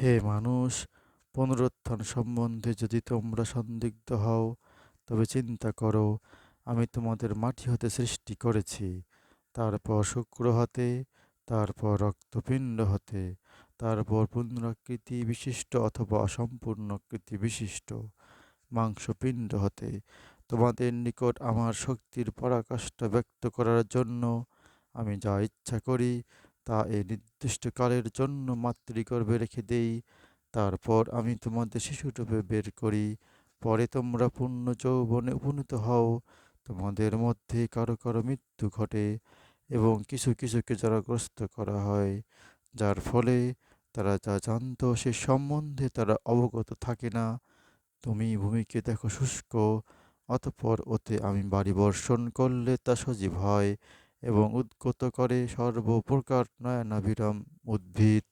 হে মানুষ, পুনরুত্থান সম্বন্ধে যদি তোমরা সন্দিগ্ধ হও, তবে চিন্তা করো, আমি তোমাদের মাটি হতে সৃষ্টি করেছি, তারপর শুক্র হতে, তারপর রক্তপিণ্ড হতে, তারপর পুনরাকৃতি বিশিষ্ট অথবা অসম্পূর্ণাকৃতি বিশিষ্ট মাংসপিণ্ড হতে। তোমাদের নিকট আমার শক্তির পরাকাষ্ঠা ব্যক্ত করার জন্য আমি যা ইচ্ছা করি তা এই নির্দিষ্টকালের জন্য মাতৃগর্ভে রেখে দেই। তারপর আমি তোমাদের শিশুরূপে বের করি। পরে তোমরা পূর্ণ যৌবনে উপনীত হও। তোমাদের মধ্যে কারো কারো মৃত্যু ঘটে এবং কিছু কিছুকে জরাগ্রস্ত করা হয়, যার ফলে তারা যা জানত সে সম্বন্ধে তারা অবগত থাকে না। তুমি ভূমিকে দেখো শুষ্ক, অতঃপর ওতে আমি বাড়ি বর্ষণ করলে তা সজীব হয় এবং উদ্গত করে সর্বপ্রকার নয়নাভিরাম উদ্ভিদ